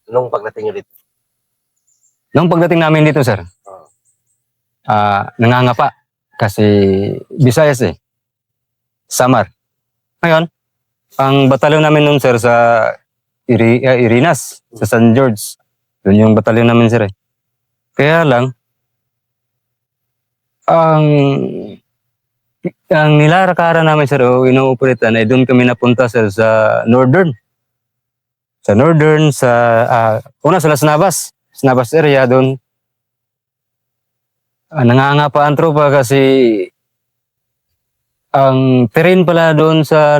nung pagdating nyo dito? Nung pagdating namin dito, sir, Oo. nangangapa. Kasi Visayas eh. Samar. Ngayon, ang batalyon namin nun, sir, sa Irinas, sa San George. Yun yung batalyon namin, sir eh. Kaya lang, ang nilarakara namin, sir, o ino-operatean, ay doon kami napunta, sir, sa Northern. Sa Northern, una sa Las Navas. Las Navas area, doon. Nangangapa ang tropa kasi ang terrain pala doon sa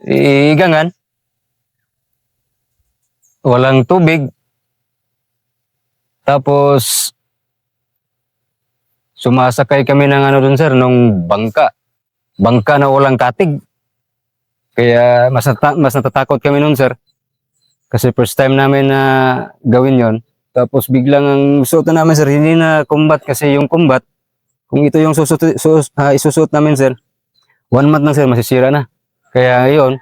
Igangan, walang tubig. Tapos, sumasakay kami ng doon, sir, nung bangka. Bangka na walang katig. Kaya mas natatakot kami noon, sir. Kasi first time namin na gawin yon. Tapos biglang ang suot na namin, sir, hindi na combat kasi yung combat, kung ito yung isusuot namin, sir, 1 month na, sir, masisira na. Kaya yun,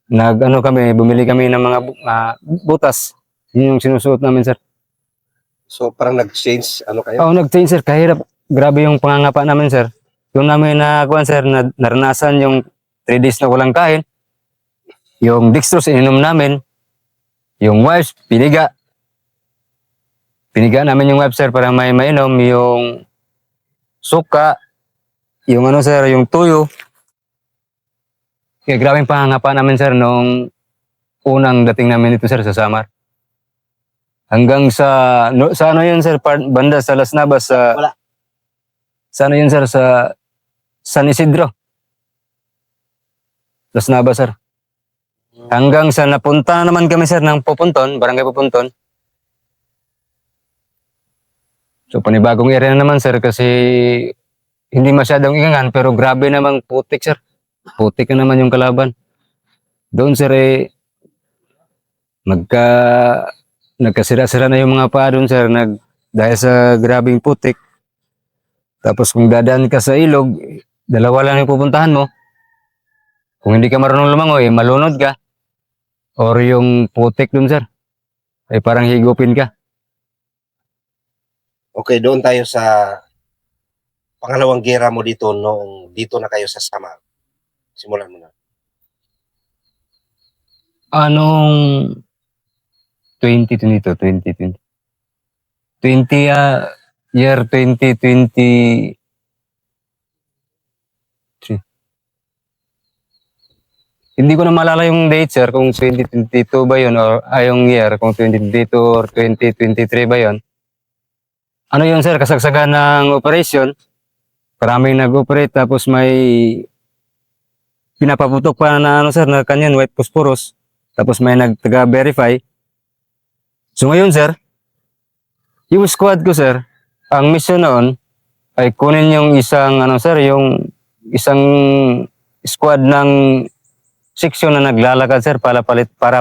kami, bumili kami ng mga butas. Yun yung sinusuot namin, sir. So parang nag-change, kayo? Oo, nag-change, sir. Kahirap. Grabe yung pangangapa namin, sir. Yung namin sir, naranasan yung 3 days na walang kain. Yung dextrose, ininom namin. Yung wipes, piniga. Piniga namin yung wipes, sir, para may mainom. Yung suka, yung sir, yung tuyo. Kaya grabe yung pangangapa namin, sir, nung unang dating namin dito, sir, sa Samar. Hanggang sa ano yun, sir, banda sa Las Navas, Wala. sa ano yun, sir, sa San Isidro. Las Navas, sir. Hanggang sa napunta naman kami, sir, ng Pupunton, Barangay Pupunton. So panibagong area na naman, sir, kasi hindi masyadong Igangan, pero grabe namang putik, sir. Putik na naman yung kalaban. Doon, sir, nagkasira-sira na yung mga paa doon, sir, dahil sa grabing putik. Tapos kung dadaan ka sa ilog, 2 lang yung pupuntahan mo. Kung hindi ka marunong lumangoy, malunod ka. Or yung putik doon, sir, ay parang higupin ka. Okay, doon tayo sa pangalawang gera mo dito noong dito na kayo sa Samar. Simulan mo na. Anong 2020? Year 2020. Hindi ko na maalala yung date, sir, kung 2022 ba yun or yung year, kung 2022 or 2023 ba yun. Ano yun, sir, kasagsagan ng operation. Maraming nag-operate, tapos may pinapaputok pa na sir, na kanyan, white phosphorus. Tapos may nagtaga-verify. So ngayon, sir, yung squad ko, sir, ang mission noon ay kunin yung isang, sir, yung isang squad ng section na naglalakad, sir, para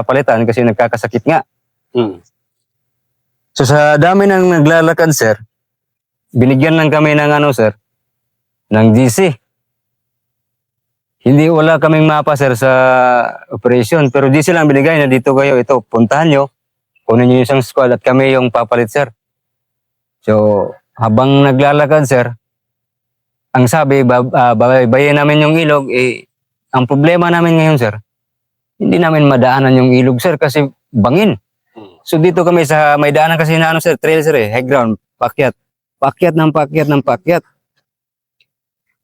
palitan kasi nagkakasakit nga. So sa dami ng naglalakad, sir, binigyan lang kami ng sir, ng GC. Wala kaming mapa, sir, sa operation, pero GC lang binigay na dito kayo, ito, puntahan nyo, kunin nyo yung isang squad at kami yung papalit, sir. So habang naglalakad, sir, ang sabi, babayin namin yung ilog, ang problema namin ngayon, sir, hindi namin madaanan yung ilog, sir, kasi bangin. So dito kami sa may daanan kasi na sir, trail, sir, high ground, paakyat. Paakyat ng paakyat.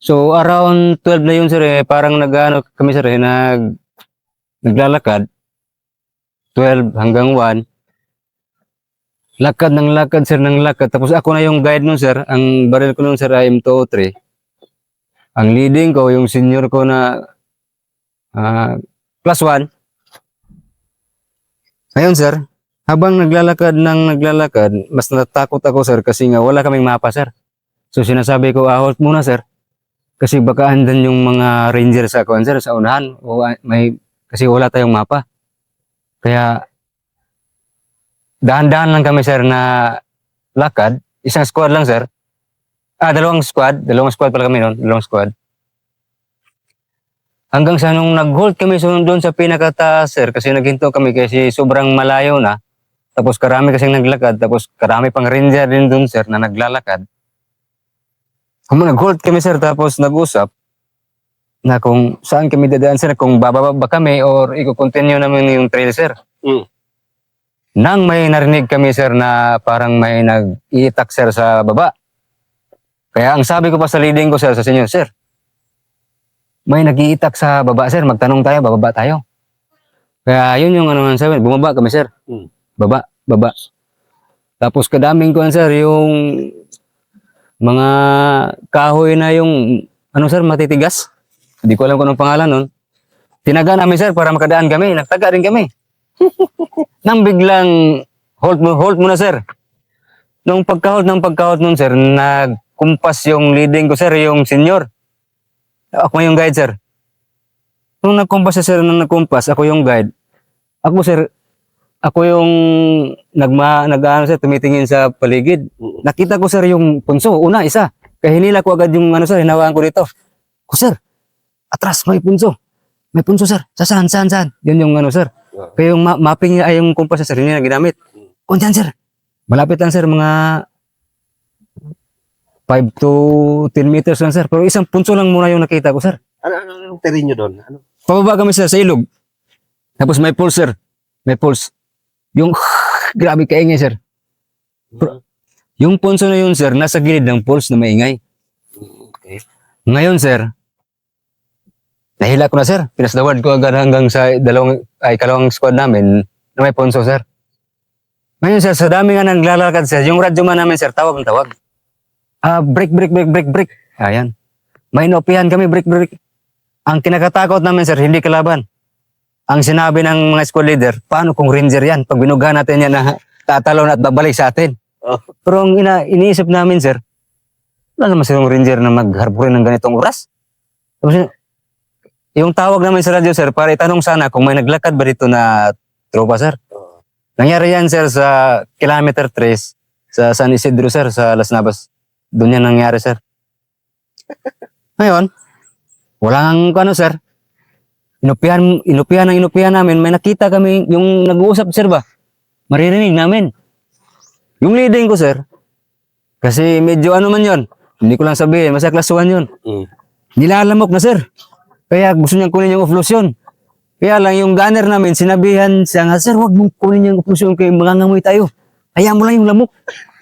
So around 12 na yun, sir, parang kami, sir, naglalakad. 12 hanggang 1. Lakad ng lakad, sir, ng lakad. Tapos ako na yung guide nun, sir. Ang baril ko nun, sir, ay M203. Ang leading ko, yung senior ko na plus 1. Ngayon, sir, habang naglalakad, mas natatakot ako, sir, kasi nga wala kaming mapa, sir. So sinasabi ko, halt muna, sir. Kasi baka andan yung mga ranger sa sir, sa unahan. Kasi wala tayong mapa. Kaya dahan-dahan lang kami, sir, na lakad. Isang squad lang, sir. Dalawang squad pala kami noon, dalawang squad. Hanggang sa nung nag-hold kami doon sa pinakataas, sir, kasi naghinto kami kasi sobrang malayo na. Tapos karami kasing naglakad, tapos karami pang ranger din doon, sir, na naglalakad. Nag-hold kami, sir, tapos nag-usap na kung saan kami dadaan, sir, kung bababa ba kami or i-continue namin yung trail, sir. Mm. Nang may narinig kami, sir, na parang may nag-iitak, sir, sa baba. Kaya ang sabi ko pa sa leading ko, sir, sa senyor, sir, may nag-iitak sa baba, sir, magtanong tayo, bababa tayo. Kaya yun yung ano, sabi, bumaba kami, sir. Mm. Baba. Tapos kadaming ko, sir, yung mga kahoy na yung, ano, sir, matitigas. Hindi ko alam kung anong pangalan nun. Tinaga namin, sir, para makadaan kami. Nagtaga rin kami. Nang biglang, hold mo na, sir. Nung pagka-hold nun, sir, nagkumpas yung leading ko, sir, yung senior. Ako yung guide, sir. Nung nagkumpas siya, sir, ako yung guide. Ako yung sir, tumitingin sa paligid. Nakita ko, sir, yung punso. Una, isa. Kaya hinila ko agad yung, ano, sir, hinawaan ko dito. Sir, atras, may punso. May punso, sir. Saan? Yun yung, ano, sir. Kaya yung mapping, ay yung kumpas, sir, hindi na ginamit. Kung dyan, sir. Malapit lang, sir, mga 5 to 10 meters lang, sir. Pero isang punso lang muna yung nakita ko, sir. Anong terrain nyo doon? Ano? Pababa kami, sir, sa ilog. Tapos may pulse, sir. May pulse. Yung grabe kaingay, sir. Yung punso na yun, sir, nasa gilid ng pulse na maingay. Okay. Ngayon, sir, nahila ko na, sir. Pinasdawad ko agad hanggang sa kalawang squad namin na may punso, sir. Ngayon, sir, sa dami nga naglalakad, sir, yung radyo man namin, sir, tawag. Break. Ayan. May inopihan kami, break. Ang kinakatakot namin, sir, hindi kalaban. Ang sinabi ng mga squad leader, paano kung ranger yan? Pag binugahan natin yan na tatalon at babalik sa atin. Oh. Pero ang iniisip namin, sir, wala naman silang ranger na magharpurin ng ganitong oras. Tapos, yung tawag namin sa radyo, sir, para itanong sana kung may naglakad ba dito na tropa, sir. Nangyari yan, sir, sa kilometer 3 sa San Isidro, sir, sa Las Navas. Doon yan nangyari, sir. Ngayon, walang ano, sir. Inupihan namin. May nakita kami, yung nag-uusap, sir ba? Maririnig namin. Yung leading ko, sir, kasi medyo ano man yun. Hindi ko lang sabihin, masa class 1 yun. Nilalamok na, sir. Kaya gusto niyang kunin yung offlosion. Kaya lang yung gunner namin, sinabihan siya nga, sir, wag mong kunin yung offlosion kaya mangangamoy tayo. Hayaan mo lang yung lamok.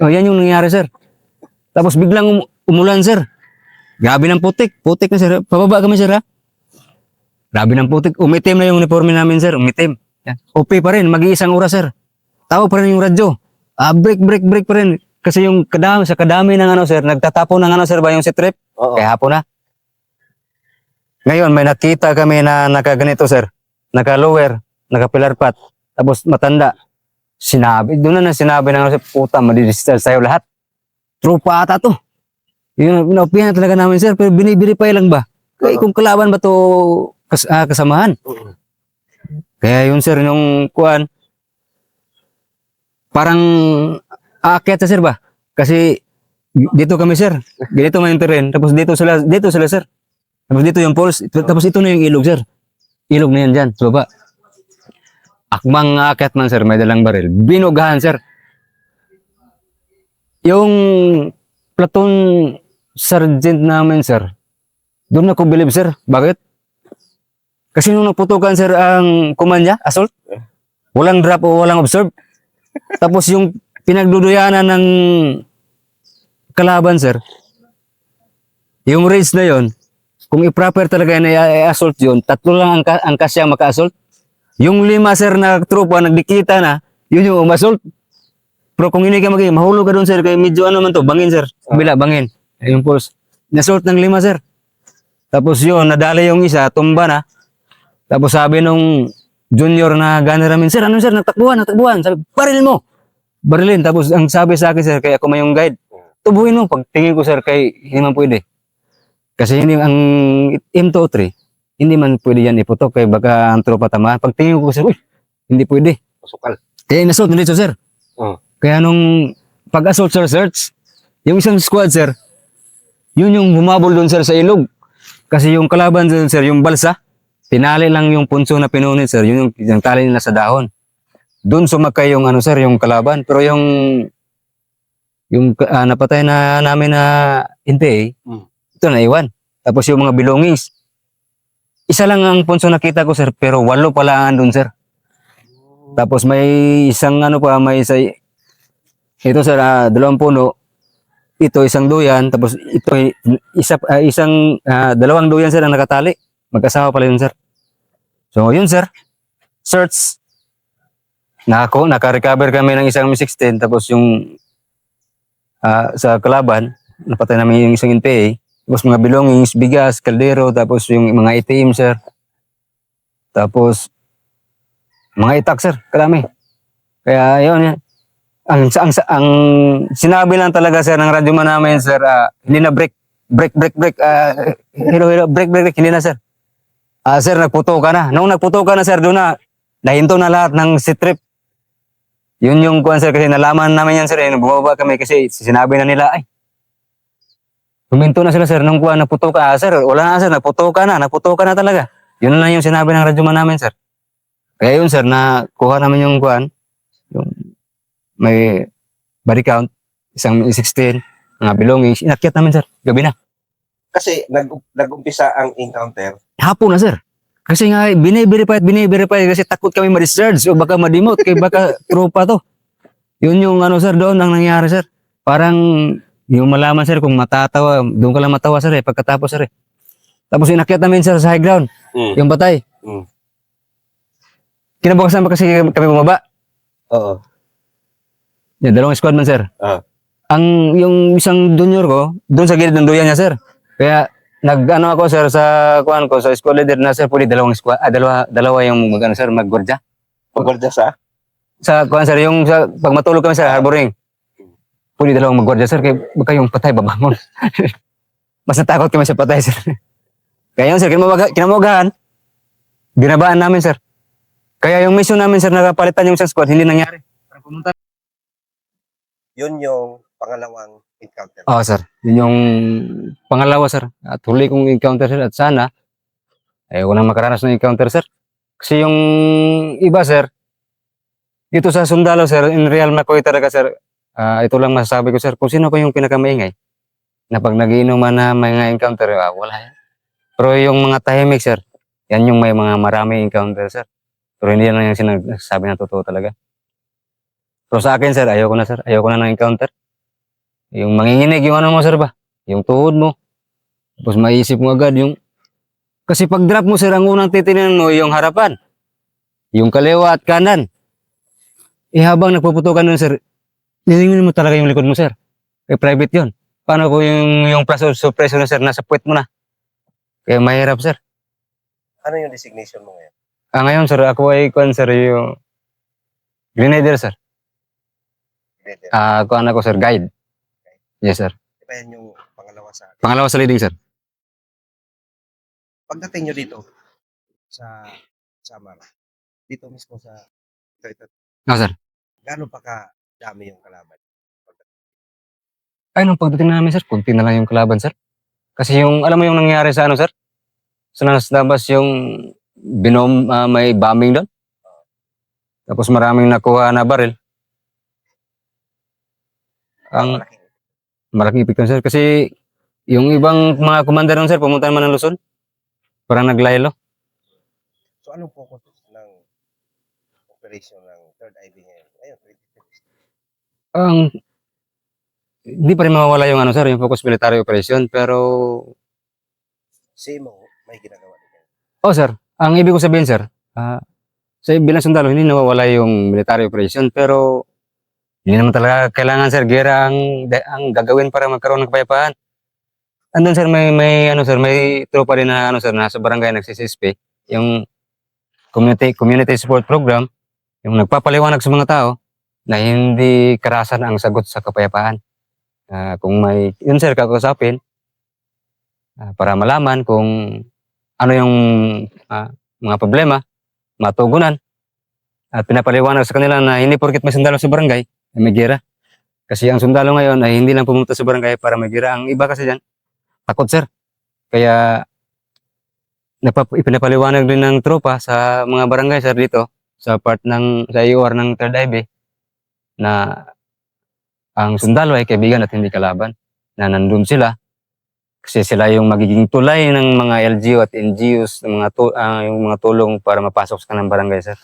Yan yung nangyari, sir. Tapos biglang umulan, sir. Grabe ng putik. Putik na, sir. Pababa kami, sir, ha? Grabe ng putik. Umitim na yung uniforme namin, sir. Umitim. Yan. OP pa rin. Mag-iisang oras, sir. Tawag pa rin yung radyo. Break pa rin. Kasi yung kadami ng ano, sir, nagtatapon ng ano, sir, ba yung sitrip? Oo. Kaya hapon na. Ngayon, may nakita kami na nakaganito, sir. Naka-lower, naka-pillar pat. Tapos matanda. Doon na sinabi ng ano, sir, puta, madidistal sa'yo lahat. Tropa ata to. Yung naupihan talaga namin, sir, pero binibiripay lang ba? Kaya kung kalaban ba to kasamahan? Kaya yun, sir, nung kuan, parang aakyat sa, sir, ba? Kasi dito kami, sir. Dito may terrain. Tapos dito sila, sir. Tapos dito yung pulse. Tapos ito na yung ilog, sir. Ilog na yan dyan, sa baba. Akmang aakyat man, sir, may dalang baril. Binugahan, sir. Yung platoon sergeant namin, sir, doon ako believe, sir. Bakit? Kasi nung naputukan, sir, ang kumanya, assault, walang drop o walang observe. Tapos yung pinagduduyanan ng kalaban, sir, yung raids na yon, kung i-proper talaga na i-assault yun, 3 lang ang kasyang maka-assault. Yung 5, sir, na tropa, nagdikita na, yun yung umassault. Pero kung hindi ka mahulog ka doon, sir, kaya medyo ano man to, bangin, sir. Kabila, bangin. Yung pulse. Nasult ng 5, sir. Tapos yun, nadali yung isa, tumba na. Tapos sabi nung junior na gunner namin, sir, ano, sir, natakbuhan. Sabi, barilin. Tapos ang sabi sa akin, sir, kaya ako may yung guide, tubuhin mo. Pagtingin ko, sir, kay hindi man pwede. Kasi hindi, ang M203, hindi man pwede yan iputok, kaya baka ang tropa tamaan. Pagtingin ko, sir, uy, hindi pwede. Masukal. Kaya nasult na dito, sir. Kaya nung pag-assault, sir, search, yung isang squad, sir, yun yung humabol doon, sir, sa ilog. Kasi yung kalaban doon, sir, yung balsa, tinali lang yung punso na pinunit, sir. Yun yung tali nila sa dahon. Doon sumakay yung ano, sir, yung kalaban. Pero yung napatay na namin na NPA, Mm. ito naiwan. Tapos yung mga belongings, isa lang ang punso nakita ko, sir, pero 8 pala andun, sir. Tapos may isang ano pa, may isa, ito sir, 2 puno, ito isang duyan, tapos ito dalawang duyan sir ang nakatali. Mag-asawa pala yun, sir. So yun, sir, search. Naka-recover kami ng isang M16, tapos yung sa kalaban, napatay namin yung isang NPA. Tapos mga belongings, bigas, kaldero, tapos yung mga ATM, sir. Tapos mga itak, sir, karami. Kaya yun, yan. Ang sinabi lang talaga, sir, ng radyo man namin, sir, hindi na break, hilo, break, hindi na, sir. Sir, nagputo ka na. Nung nagputo ka na, sir, doon na, nahinto na lahat ng trip. Yun yung kuwan, sir, kasi nalaman namin yan, sir, bumaba kami kasi sinabi na nila, ay, huminto na sila, sir, nung kuwan, nagputo ka, sir, wala na, sir, nagputo ka na talaga. Yun na lang yung sinabi ng radyo man namin, sir. Kaya yun, sir, nakuha namin yung kuwan, yung may body count, isang 16, mga belongings, inakyat namin, sir, gabi na. Kasi nag-umpisa ang encounter. Hapon na, sir. Kasi nga, bine-verify kasi takot kami ma-discharge o baka ma-demote, kaya baka tropa to. Yun yung ano, sir, doon ang nangyari, sir. Parang yung malaman, sir, kung matatawa, doon ka lang matawa, sir, pagkatapos, sir. Tapos inakyat namin, sir, sa high ground, yung batay. Kinabukasan pa kasi kami bumaba. Oo. Yung 2 squad man, sir. Yung isang junior ko, doon sa gilid ng duyan niya, sir. Kaya, nag-ano ako, sir, sa kuan ko, sa school leader na, sir, pwede dalawa yung mag-ano, sir, mag-gordya. Pagwalda sa? Sa kuan, sir, yung pag matulog kami, sir, harboring. Pwede dalawang mag-gordya, sir, kaya baka yung patay, babangon. Mas natakot kami sa patay, sir. Kaya yun, sir, kinamagahan, binabaan namin, sir. Kaya yung mission namin, sir, nakapalitan yung isang squad, hindi nangyari. Yun yung pangalawang encounter. Oo, sir. Yun yung pangalawa, sir. At huli kong encounter, sir. At sana, ayaw ko nang makaranas ng encounter, sir. Kasi yung iba, sir, dito sa sundalo, sir, in real McCoy talaga, sir, ito lang masasabi ko, sir, kung sino pa yung pinakamaingay, na pag nagiinuman na may mga encounter, wala yan. Pero yung mga tahimik, sir, yan yung may mga marami encounter, sir. Pero hindi yan lang yung sinasabi na totoo talaga. Pero sa akin, sir, ayoko na, sir. Ayoko na ng encounter. Yung manginginig, yung ano mo, sir ba? Yung tuhod mo. Tapos maisip mo agad yung... Kasi pag drop mo, sir, ang unang titingnan mo, yung harapan. Yung kaliwa at kanan. Habang nagpuputukan nun, sir, nilingin mo talaga yung likod mo, sir. Private yun. Paano kung yung plus suppressor na, sir, nasa puwet mo na? Kaya mahirap, sir. Ano yung designation mo ngayon? Ngayon, sir, ako ay, sir, yung... Grenadier, sir. Kuan ako, sir, guide. Yes, sir. Diba yan yung pangalawa sa akin? Pangalawa sa leading, sir. Pagdating nyo dito sa Samar, dito mismo sa ito, Sir. gaano pa ka-dami yung kalaban? Ay, nung pagdating namin, sir, kunti na lang yung kalaban, sir. Kasi yung, alam mo yung nangyari sa ano, sir? Sa labas yung may bombing doon. Tapos maraming nakuha na baril. Ang malaking epekto, sir. Kasi yung ibang mga commander nun, sir, pumunta naman ng Luzon. Parang naglaylo. So anong focus ng operation ng Third IB ngayon? Ayun, 2026. Hindi pa rin mawawala yung ano, sir, yung focus military operation. Pero, Same may ginagawa din yan. sir, ang ibig ko sabihin, sir, sa bilang sundalo, hindi nawawala yung military operation. Pero, hindi naman talaga kailangan, sir, gera ang gagawin para magkaroon ng kapayapaan. Andun, sir, may tropa rin na, ano, sir, nasa barangay nagsisispe, yung community support program, yung nagpapaliwanag sa mga tao na hindi karasan ang sagot sa kapayapaan. Kung may, yun, sir, kakausapin, para malaman kung ano yung mga problema, matugunan, at pinapaliwanag sa kanila na hindi porket may sundalo sa barangay, may gira. Kasi ang sundalo ngayon ay hindi lang pumunta sa barangay para may gira. Ang iba kasi dyan, takot, sir. Kaya ipinapaliwanag din ng tropa sa mga barangay sir dito sa part ng sa IOR ng Third IB na ang sundalo ay kaibigan at hindi kalaban, na nandun sila kasi sila yung magiging tulay ng mga LGU at NGUs ng yung mga tulong para mapasok sa kanang barangay sir.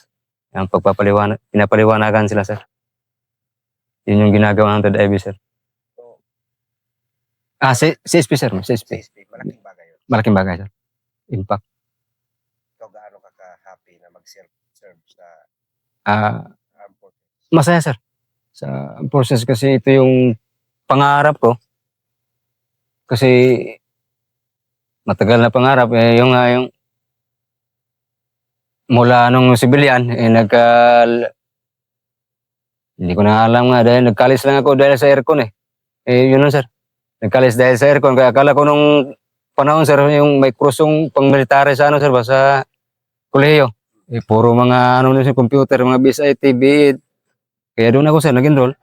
Ang pinapaliwanagan sila sir. Yun yung ginagawa ng Third IB sir. So, CSP sir, CSP. CSP, malaking bagay yun. Malaking bagay sir. Impact. Ikaw gaano ka ka-happy na mag-serve sa armed forces? Masaya sir. Sa process kasi ito yung pangarap ko. Kasi matagal na pangarap yung mula nung civilian hindi ko na alam nga dahil nagkalis lang ako dahil sa aircon yun lang sir. Nagkalis dahil sa aircon kaya akala ko nung panahon sir yung may krusong pang-military sa sir ba sa kolehiyo. Puro mga sa computer, mga BSIT, BID. Kaya doon ako sir nag-enroll.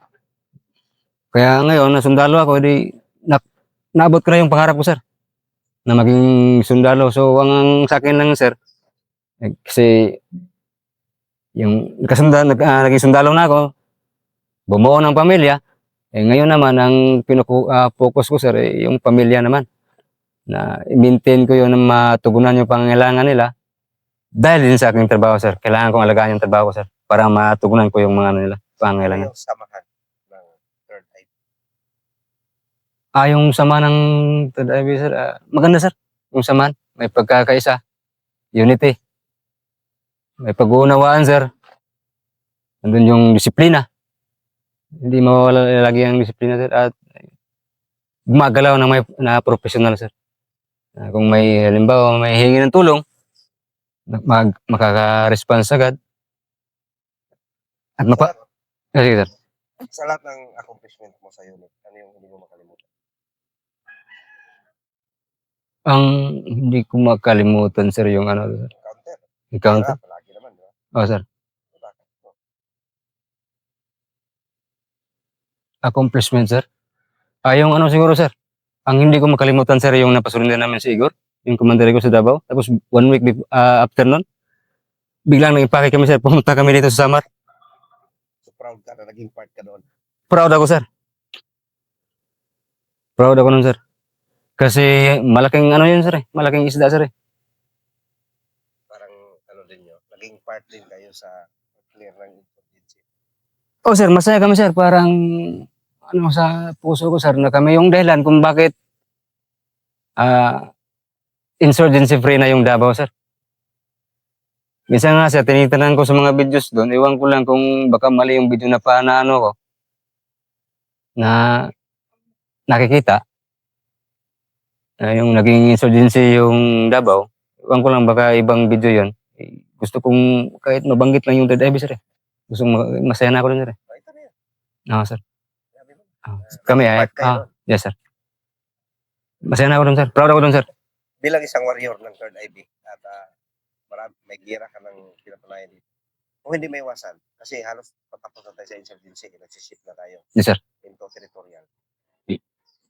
Kaya ngayon nasundalo ako naabot ko na yung pangarap ko sir na maging sundalo. So ang sa akin lang sir kasi yung naging sundalo na ako, bumuo ng pamilya. Ngayon naman ang focus ko sir yung pamilya naman na i-maintain ko yun na matugunan yung pangangailangan nila dahil din sa aking trabaho sir. Kailangan kong alagaan yung trabaho ko sir para matugunan ko yung mga nila pangangailangan. Yung samahan ng Third IB. Yung sama ng Third IB sir, maganda sir. Yung samahan, may pagkakaisa, unity. May pag-uunawaan sir. Nandun yung disiplina. Hindi mawala lagi ang disiplina sir at gumagalaw na professional sir. Kung may halimbawa may hingi ng tulong, makaka-response agad. At sige sir. Sa lahat ng accomplishment mo sa unit, ano yung hindi mo makalimutan? Ang hindi ko makalimutan sir yung sir. Encounter. Palagi naman, di ba? Sir. Accomplishment sir. Yung siguro sir. Ang hindi ko makalimutan sir yung napasulindan namin si Igor, yung commander ko sa Davao. Tapos 1 week after nun, biglang nag-impake kami sir. Pumunta kami dito sa Samar. So proud ka na naging part ka doon? Proud ako sir. Proud ako nun sir. Kasi malaking yun sir malaking isda sir Parang din nyo, naging part din kayo sa clear ng insurgency. sir, masaya kami sir. Parang sa puso ko sir na kami yung dahilan kung bakit insurgency free na yung Davao sir. Minsan nga sir, tinitingnan ko sa mga videos doon, iwan ko lang kung baka mali yung video na ko na nakikita yung naging insurgency yung Davao. Iwan ko lang baka ibang video yon. Gusto kong kahit mabanggit lang yung Third IB sir Gusto masaya na ako dun sir Ito na yan. sir. Kami yes sir. Masaya na ako dun sir. Proud ako dun sir. Bilang isang warrior ng Third IB at may gira ka ng pinapanayan dito. Kung hindi may iwasan, kasi halos patapos na tayo sa insurgency, nagsiship na tayo. Yes sir. Into territorial.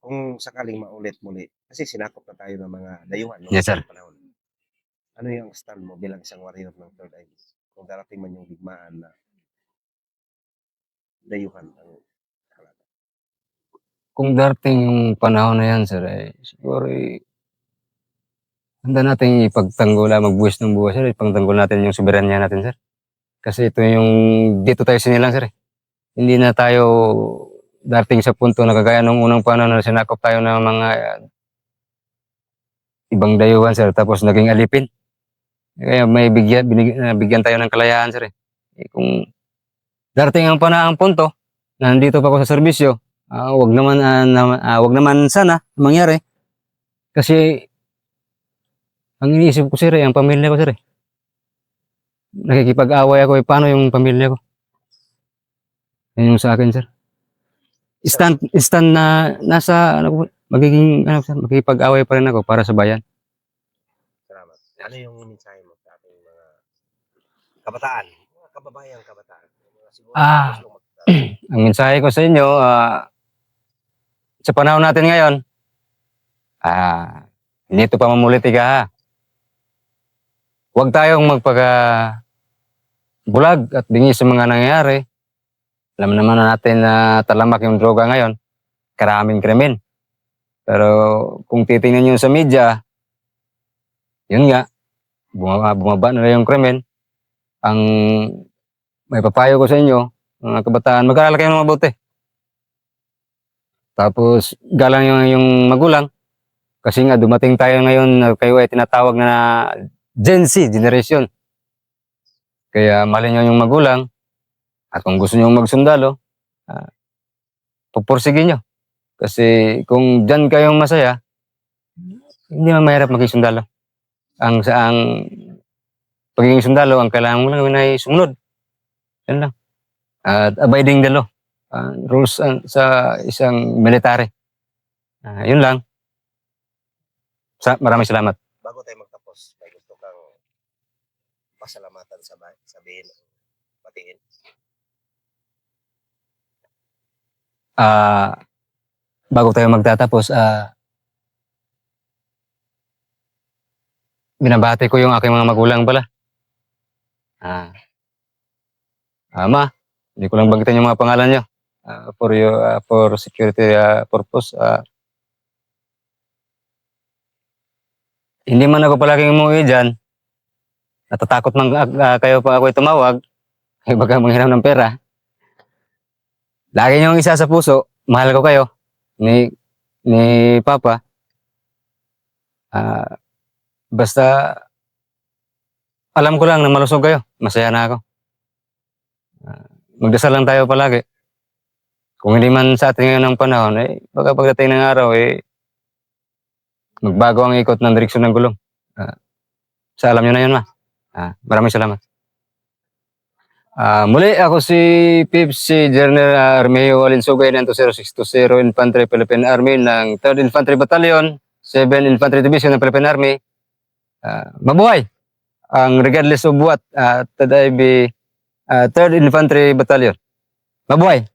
Kung sakaling maulit muli, kasi sinakop na tayo ng mga dayuhan. Yes sir. Panahon. Ano yung stand mo bilang isang warrior ng Third IB? Kung darating man yung digmaan na dayuhan ang kung darating yung panahon na yan, sir, siguro handa natin ipagtanggol, magbuwis ng buhay, sir. Ipagtanggol natin yung soberanya natin, sir. Kasi ito yung, dito tayo sinilang, sir. Hindi na tayo darating sa punto na kagaya nung unang panahon na sinakop tayo ng mga ibang dayuhan, sir. Tapos naging alipin. Kaya may bigyan tayo ng kalayaan, sir. Kung darating ang panahon punto, na nandito pa ako sa serbisyo, wag naman sana mangyari kasi ang iniisip ko sir ang pamilya ko sir nakikipag-away ako paano yung pamilya ko yun yung sa akin sir instant na nasa magiging sir makikipag-away pa rin ako para sa bayan. Salamat. Ano yung mensahe mo sa ating mga kabataan, mga kababayang kabataan? Siguro ang mensahe ko sa inyo sa panahon natin ngayon, hindi ito pamumulitika ha. huwag tayong bulag at bingi sa mga nangyayari. Alam naman natin na talamak yung droga ngayon, karaming krimen. Pero kung titingnan nyo sa media, yun nga, bumaba na yung krimen. Ang may papayo ko sa inyo, mga kabataan, mag-aaral kayo ng mabuti. Tapos, galang yung magulang. Kasi nga, dumating tayo ngayon na kayo ay tinatawag na Gen Z generation. Kaya mahalin nyo yung magulang. At kung gusto nyo magsundalo, pupursigin nyo. Kasi kung dyan kayong masaya, hindi man mahirap maging sundalo. Ang pagiging sundalo, ang kailangan mo lang gawin ay sumunod. Yan lang. At abiding the law. Rules sa isang military. Yun lang. Maraming salamat. Bago tayo magtapos, may gusto kang pasalamatan sabihin, batiin. Bago tayo magtatapos, binabati ko yung aking mga magulang pala. Ama, hindi ko lang banggitin yung mga pangalan nyo. For security purpose. Hindi man ako palaging umuwi dyan. Natatakot man kayo pa ako tumawag. Baga manghiram ng pera. Lagi nyo isa sa puso. Mahal ko kayo. Ni Papa. Basta alam ko lang na malusog kayo. Masaya na ako. Magdasal lang tayo palagi. Kung hindi man sa atin ngayon ng panahon, baka pagdating ng araw, magbago ang ikot ng direksyon ng gulong. Sa alam nyo na yun, ma. Maraming salamat. Muli, ako si Pips, si General Armeo Alinsugay ng 20620 Infantry Philippine Army ng 3rd Infantry Battalion, 7 Infantry Division ng Philippine Army. Mabuhay! Ang regardless of what, Taday be 3rd Infantry Battalion. Mabuhay!